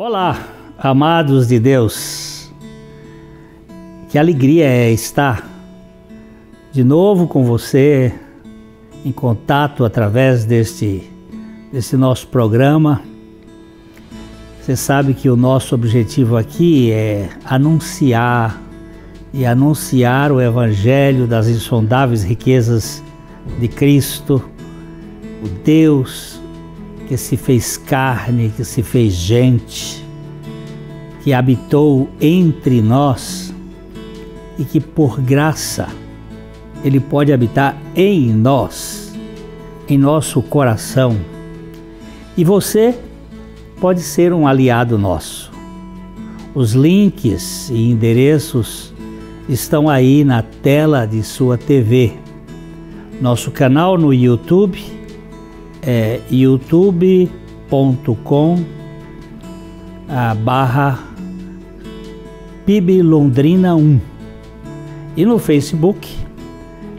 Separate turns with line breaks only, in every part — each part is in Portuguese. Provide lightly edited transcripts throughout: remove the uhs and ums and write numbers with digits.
Olá, amados de Deus, que alegria é estar de novo com você em contato através desse nosso programa. Você sabe que o nosso objetivo aqui é anunciar o Evangelho das insondáveis riquezas de Cristo, o Deus que se fez carne, que se fez gente, que habitou entre nós e que por graça Ele pode habitar em nós, em nosso coração. E você pode ser um aliado nosso. Os links e endereços estão aí na tela de sua TV. Nosso canal no YouTube é youtube.com/PIB Londrina 1 e no Facebook,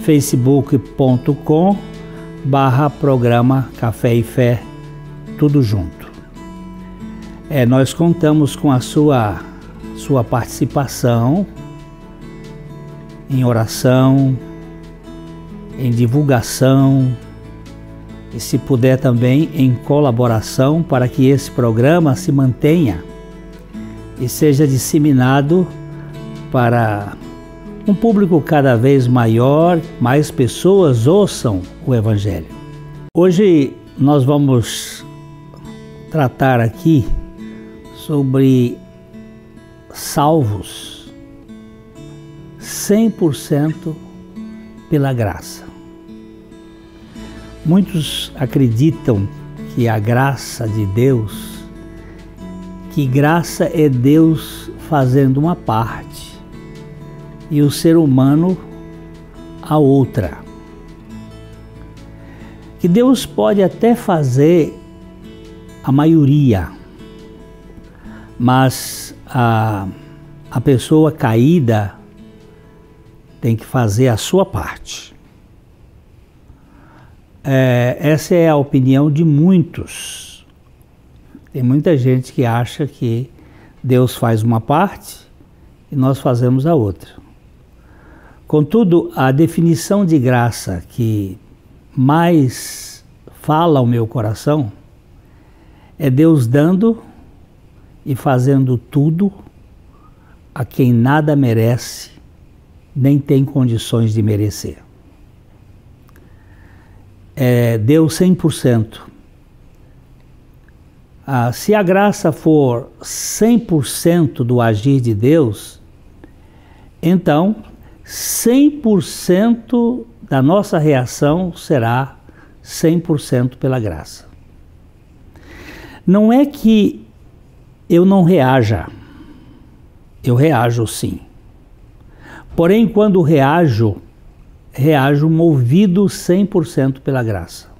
facebook.com/programa Café e Fé, tudo junto. Nós contamos com a sua participação em oração, em divulgação e, se puder, também em colaboração para que esse programa se mantenha e seja disseminado para um público cada vez maior, mais pessoas ouçam o Evangelho. Hoje nós vamos tratar aqui sobre salvos 100% pela graça. Muitos acreditam que a graça de Deus, que graça é Deus fazendo uma parte e o ser humano a outra. Que Deus pode até fazer a maioria, mas a pessoa caída tem que fazer a sua parte. Essa é a opinião de muitos. Tem muita gente que acha que Deus faz uma parte e nós fazemos a outra. Contudo, a definição de graça que mais fala ao meu coração é Deus dando e fazendo tudo a quem nada merece, nem tem condições de merecer. Deus 100%. Se a graça for 100% do agir de Deus, então 100% da nossa reação será 100% pela graça. Não é que eu não reaja, eu reajo sim. Porém, quando reajo movido 100% pela graça.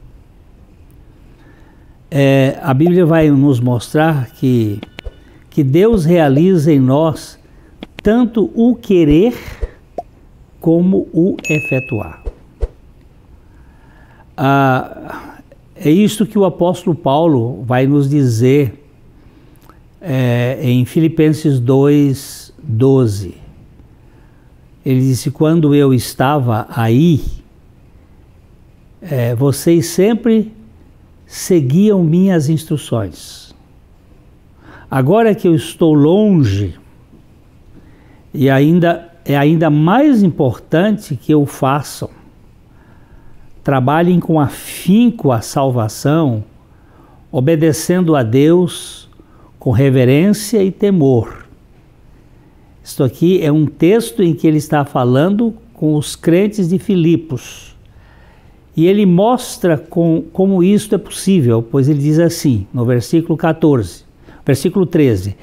A Bíblia vai nos mostrar que Deus realiza em nós tanto o querer como o efetuar. É isto que o apóstolo Paulo vai nos dizer em Filipenses 2:12. Ele disse: quando eu estava aí, vocês sempre seguiam minhas instruções. Agora que eu estou longe, e é ainda mais importante que o façam. Trabalhem com afinco a salvação, obedecendo a Deus com reverência e temor. Isto aqui é um texto em que ele está falando com os crentes de Filipos. E ele mostra como isto é possível, pois ele diz assim, no versículo 13,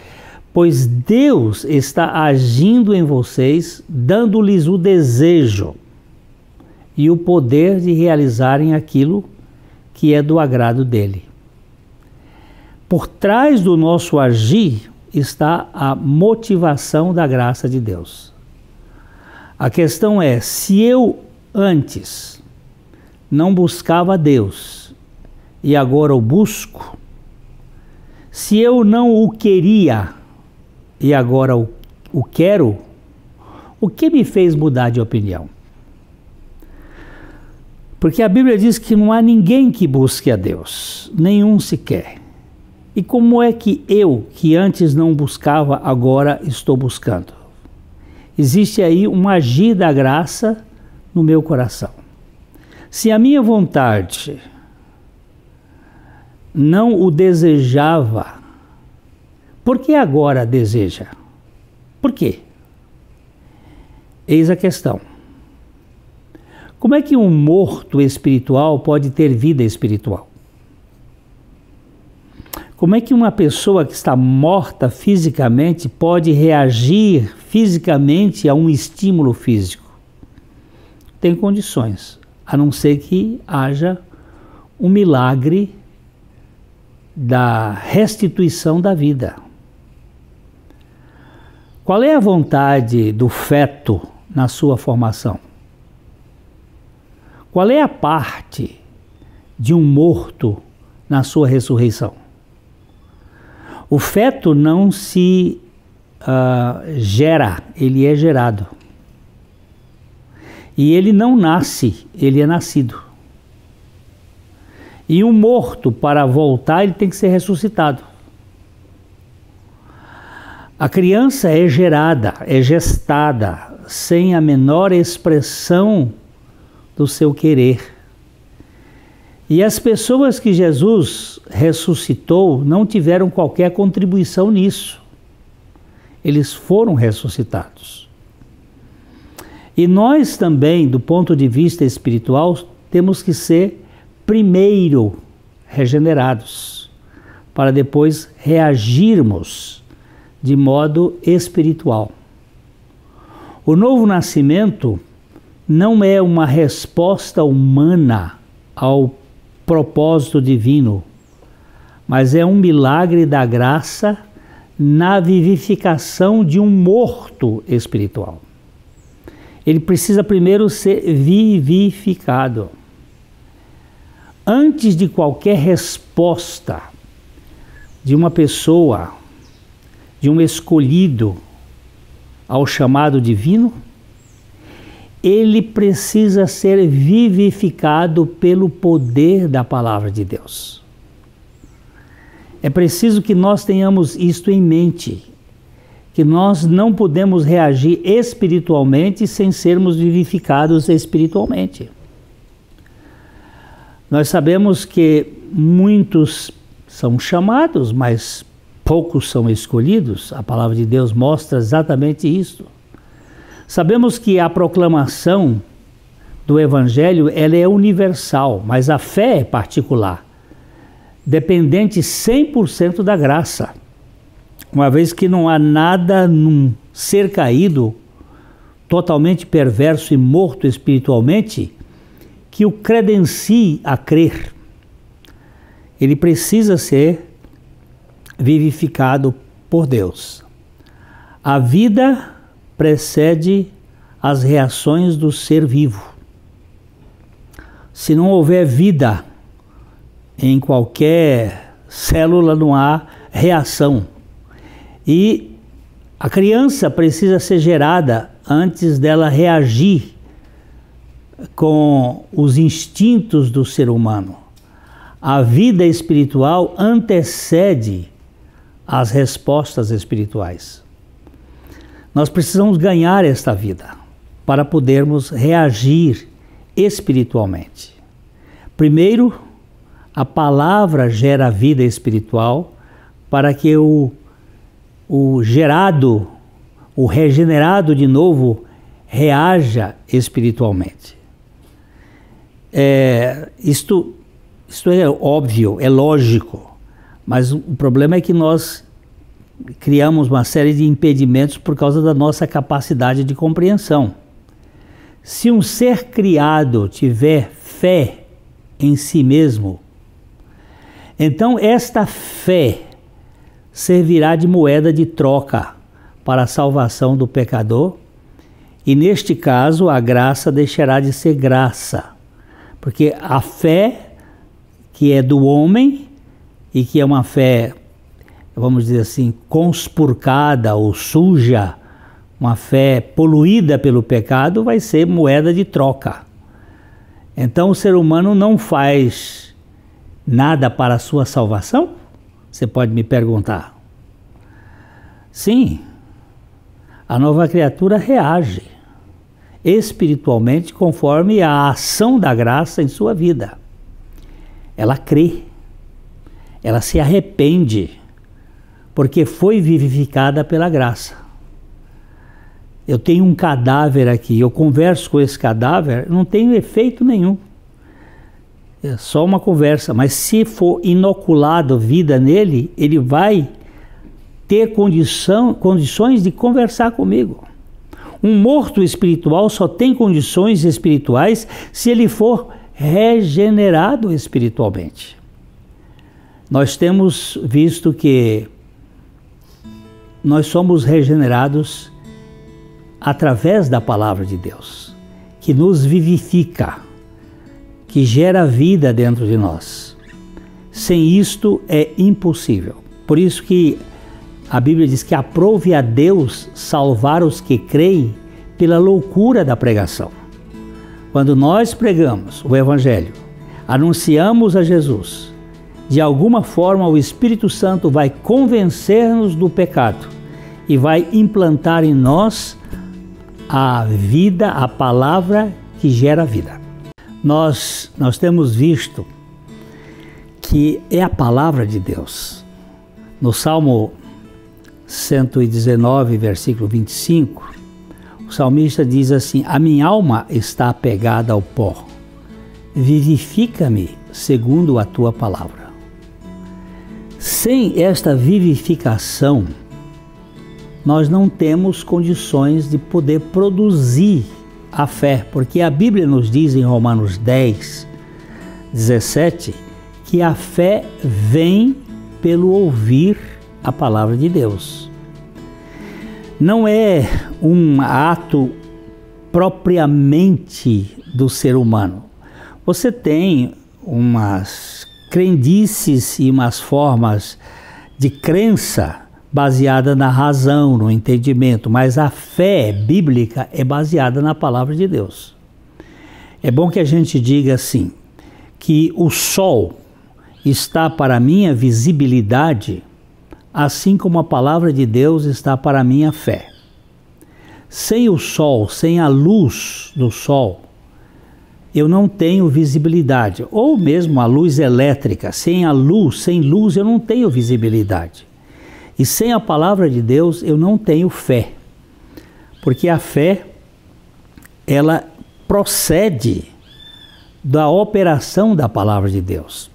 pois Deus está agindo em vocês, dando-lhes o desejo e o poder de realizarem aquilo que é do agrado dele. Por trás do nosso agir está a motivação da graça de Deus. A questão é, se eu antes não buscava Deus e agora o busco, Se eu não o queria e agora o quero, o que me fez mudar de opinião? Porque a Bíblia diz que não há ninguém que busque a Deus, nenhum sequer. E como é que eu, que antes não buscava, agora estou buscando? Existe aí um agir da graça no meu coração. Se a minha vontade não o desejava, por que agora deseja? Por quê? Eis a questão. Como é que um morto espiritual pode ter vida espiritual? Como é que uma pessoa que está morta fisicamente pode reagir fisicamente a um estímulo físico? Tem condições, a não ser que haja um milagre da restituição da vida. Qual é a vontade do feto na sua formação? Qual é a parte de um morto na sua ressurreição? O feto não se gera, ele é gerado. E ele não nasce, ele é nascido. E um morto, para voltar, ele tem que ser ressuscitado. A criança é gerada, é gestada, sem a menor expressão do seu querer. E as pessoas que Jesus ressuscitou não tiveram qualquer contribuição nisso. Eles foram ressuscitados. E nós também, do ponto de vista espiritual, temos que ser primeiro regenerados, para depois reagirmos de modo espiritual. O novo nascimento não é uma resposta humana ao propósito divino, mas é um milagre da graça na vivificação de um morto espiritual. Ele precisa primeiro ser vivificado. Antes de qualquer resposta de uma pessoa, de um escolhido ao chamado divino, ele precisa ser vivificado pelo poder da palavra de Deus. É preciso que nós tenhamos isto em mente, que nós não podemos reagir espiritualmente sem sermos vivificados espiritualmente. Nós sabemos que muitos são chamados, mas poucos são escolhidos. A palavra de Deus mostra exatamente isso. Sabemos que a proclamação do Evangelho ela é universal, mas a fé é particular, dependente 100% da graça. Uma vez que não há nada num ser caído, totalmente perverso e morto espiritualmente, que o credencie a crer. Ele precisa ser vivificado por Deus. A vida precede as reações do ser vivo. Se não houver vida em qualquer célula, não há reação. E a criança precisa ser gerada antes dela reagir com os instintos do ser humano. A vida espiritual antecede as respostas espirituais. Nós precisamos ganhar esta vida para podermos reagir espiritualmente. Primeiro, a palavra gera vida espiritual para que o gerado, o regenerado de novo, reaja espiritualmente. Isto é óbvio, é lógico, mas o problema é que nós criamos uma série de impedimentos por causa da nossa capacidade de compreensão. Se um ser criado tiver fé em si mesmo, então esta fé servirá de moeda de troca para a salvação do pecador, e neste caso a graça deixará de ser graça, porque a fé que é do homem e que é uma fé vamos dizer assim, conspurcada ou suja, uma fé poluída pelo pecado, vai ser moeda de troca. Então o ser humano não faz nada para a sua salvação? Você pode me perguntar. Sim, a nova criatura reage espiritualmente conforme a ação da graça em sua vida. Ela crê, ela se arrepende, porque foi vivificada pela graça. Eu tenho um cadáver aqui, eu converso com esse cadáver, não tem efeito nenhum. É só uma conversa, mas se for inoculado vida nele, ele vai ter condições de conversar comigo. Um morto espiritual só tem condições espirituais se ele for regenerado espiritualmente. Nós temos visto que nós somos regenerados através da palavra de Deus, que nos vivifica, que gera vida dentro de nós. Sem isto é impossível. Por isso que a Bíblia diz que aprove a Deus salvar os que creem pela loucura da pregação. Quando nós pregamos o Evangelho, anunciamos a Jesus, de alguma forma o Espírito Santo vai convencer-nos do pecado e vai implantar em nós a vida, a palavra que gera vida. Nós temos visto que é a palavra de Deus. No Salmo 119, versículo 25, o salmista diz assim: a minha alma está apegada ao pó, vivifica-me segundo a tua palavra. Sem esta vivificação, nós não temos condições de poder produzir a fé, porque a Bíblia nos diz em Romanos 10, 17, que a fé vem pelo ouvir a palavra de Deus. Não é um ato propriamente do ser humano. Você tem umas crendices e umas formas de crença baseada na razão, no entendimento, mas a fé bíblica é baseada na palavra de Deus. É bom que a gente diga assim, que o sol está para a minha visibilidade, assim como a palavra de Deus está para a minha fé. Sem o sol, sem a luz do sol, eu não tenho visibilidade. Ou mesmo a luz elétrica, sem luz eu não tenho visibilidade. E sem a palavra de Deus eu não tenho fé. Porque a fé, ela procede da operação da palavra de Deus.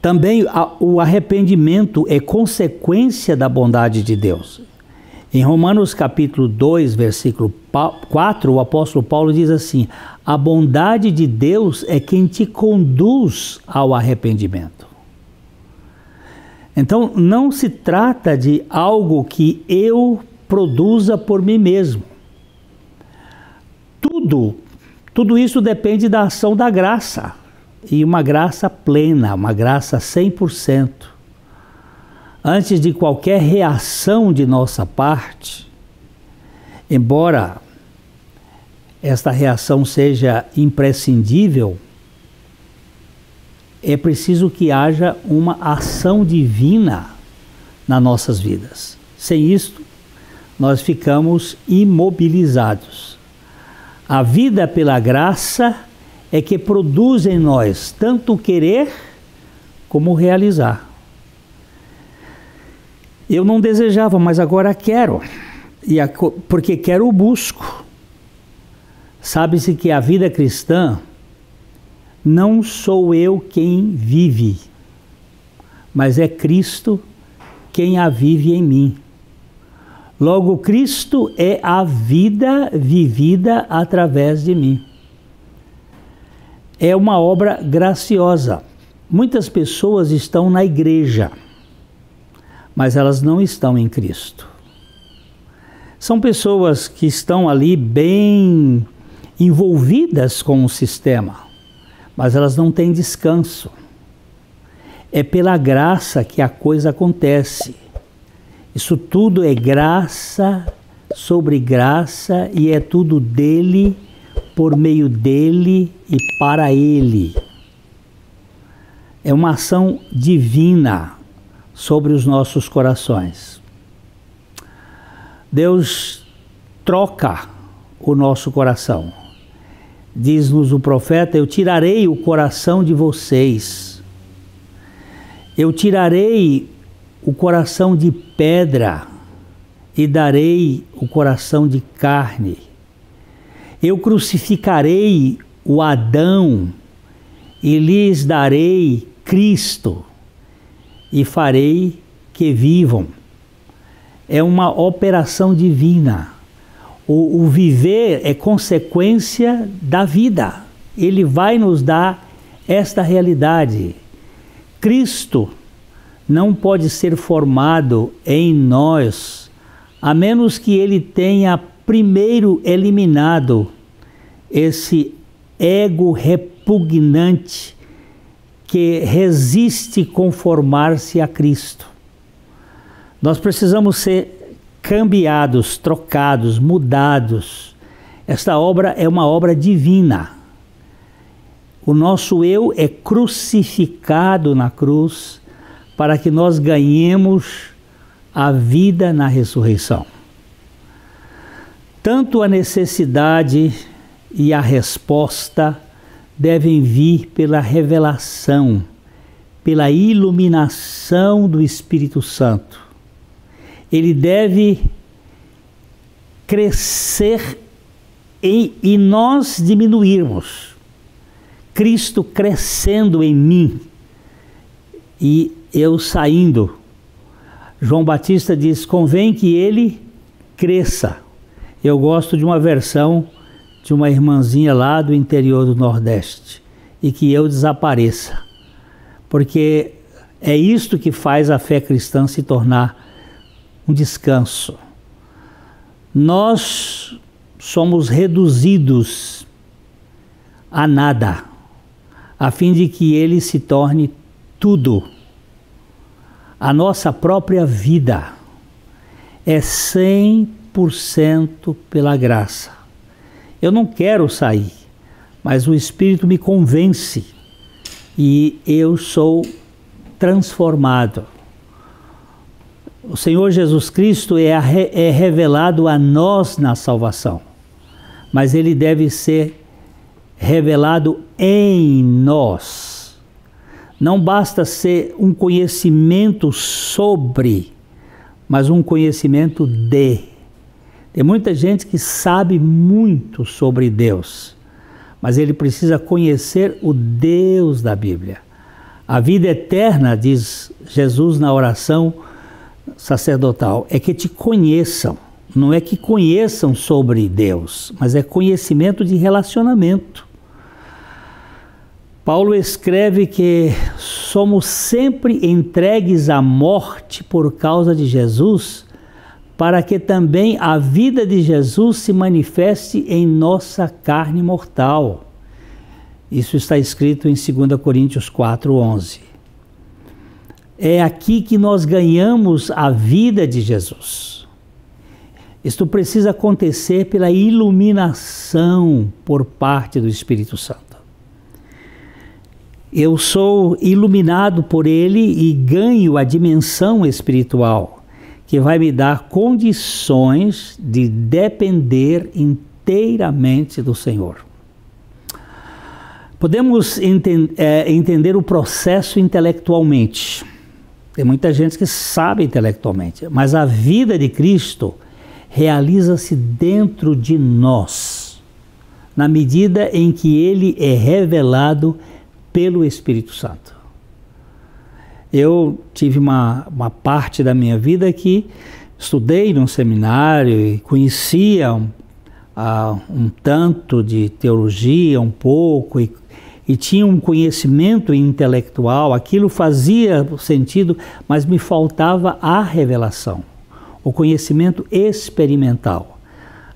Também o arrependimento é consequência da bondade de Deus. Em Romanos capítulo 2, versículo 4, o apóstolo Paulo diz assim: a bondade de Deus é quem te conduz ao arrependimento. Então, não se trata de algo que eu produza por mim mesmo. Tudo isso depende da ação da graça. E uma graça plena, uma graça 100%. Antes de qualquer reação de nossa parte, embora esta reação seja imprescindível, é preciso que haja uma ação divina nas nossas vidas. Sem isto, nós ficamos imobilizados. A vida pela graça é que produz em nós tanto o querer como o realizar. Eu não desejava, mas agora quero. Porque quero, busco. Sabe-se que a vida cristã não sou eu quem vive, mas é Cristo quem a vive em mim. Logo, Cristo é a vida vivida através de mim. É uma obra graciosa. Muitas pessoas estão na igreja, mas elas não estão em Cristo. São pessoas que estão ali bem envolvidas com o sistema, mas elas não têm descanso. É pela graça que a coisa acontece. Isso tudo é graça sobre graça e é tudo dele, por meio dele e para ele. É uma ação divina sobre os nossos corações. Deus troca o nosso coração. Diz-nos o profeta: eu tirarei o coração de vocês. Eu tirarei o coração de pedra e darei o coração de carne. Eu crucificarei o Adão e lhes darei Cristo e farei que vivam. É uma operação divina. O viver é consequência da vida. Ele vai nos dar esta realidade. Cristo não pode ser formado em nós, a menos que ele tenha primeiro eliminado esse ego repugnante que resiste conformar-se a Cristo. Nós precisamos ser cambiados, trocados, mudados. Esta obra é uma obra divina. O nosso eu é crucificado na cruz para que nós ganhemos a vida na ressurreição. Tanto a necessidade e a resposta devem vir pela revelação, pela iluminação do Espírito Santo. Ele deve crescer e nós diminuirmos. Cristo crescendo em mim e eu saindo. João Batista diz: convém que ele cresça. Eu gosto de uma versão de uma irmãzinha lá do interior do Nordeste: e que eu desapareça. Porque é isto que faz a fé cristã se tornar um descanso. Nós somos reduzidos a nada, a fim de que ele se torne tudo. A nossa própria vida é 100% pela graça. Eu não quero sair, mas o Espírito me convence e eu sou transformado. O Senhor Jesus Cristo é revelado a nós na salvação, mas ele deve ser revelado em nós. Não basta ser um conhecimento sobre, mas um conhecimento de. Tem muita gente que sabe muito sobre Deus, mas ele precisa conhecer o Deus da Bíblia. A vida eterna, diz Jesus na oração sacerdotal, é que te conheçam. Não é que conheçam sobre Deus, mas é conhecimento de relacionamento. Paulo escreve que somos sempre entregues à morte por causa de Jesus, para que também a vida de Jesus se manifeste em nossa carne mortal. Isso está escrito em 2 Coríntios 4:11. É aqui que nós ganhamos a vida de Jesus. Isto precisa acontecer pela iluminação por parte do Espírito Santo. Eu sou iluminado por ele e ganho a dimensão espiritual, que vai me dar condições de depender inteiramente do Senhor. Podemos entender o processo intelectualmente. Tem muita gente que sabe intelectualmente, mas a vida de Cristo realiza-se dentro de nós, na medida em que ele é revelado pelo Espírito Santo. Eu tive uma parte da minha vida que estudei num seminário e conhecia um tanto de teologia, um pouco, e tinha um conhecimento intelectual, aquilo fazia sentido, mas me faltava a revelação, o conhecimento experimental.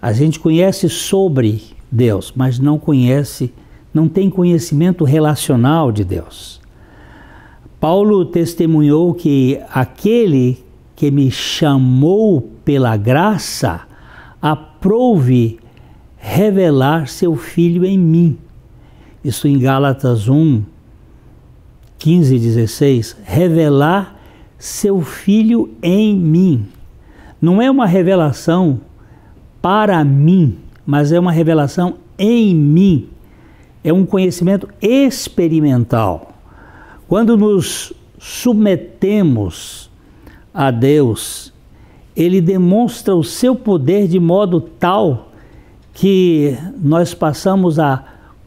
A gente conhece sobre Deus, mas não tem conhecimento relacional de Deus. Paulo testemunhou que aquele que me chamou pela graça aprouve revelar seu Filho em mim. Isso em Gálatas 1, 15 e 16. Revelar seu Filho em mim. Não é uma revelação para mim, mas é uma revelação em mim. É um conhecimento experimental. Quando nos submetemos a Deus, Ele demonstra o seu poder de modo tal que nós passamos a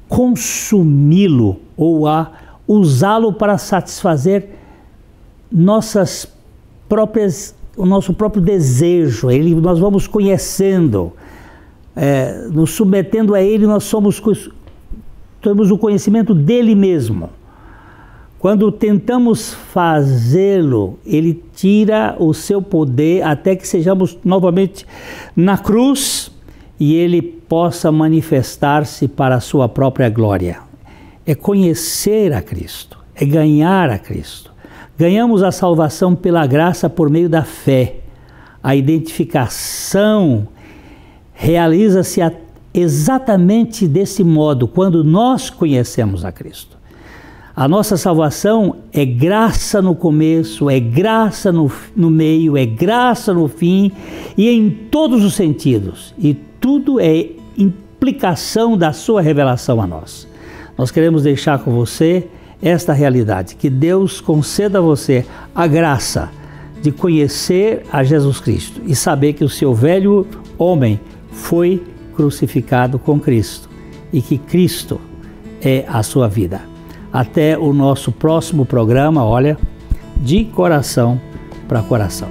consumi-lo ou a usá-lo para satisfazer o nosso próprio desejo. Nós vamos conhecendo, nos submetendo a Ele, nós temos o conhecimento dele mesmo. Quando tentamos fazê-lo, Ele tira o seu poder até que sejamos novamente na cruz e Ele possa manifestar-se para a sua própria glória. É conhecer a Cristo, é ganhar a Cristo. Ganhamos a salvação pela graça por meio da fé. A identificação realiza-se exatamente desse modo, quando nós conhecemos a Cristo. A nossa salvação é graça no começo, é graça no meio, é graça no fim e em todos os sentidos. E tudo é implicação da sua revelação a nós. Nós queremos deixar com você esta realidade, que Deus conceda a você a graça de conhecer a Jesus Cristo e saber que o seu velho homem foi crucificado com Cristo e que Cristo é a sua vida. Até o nosso próximo programa, olha, de coração para coração.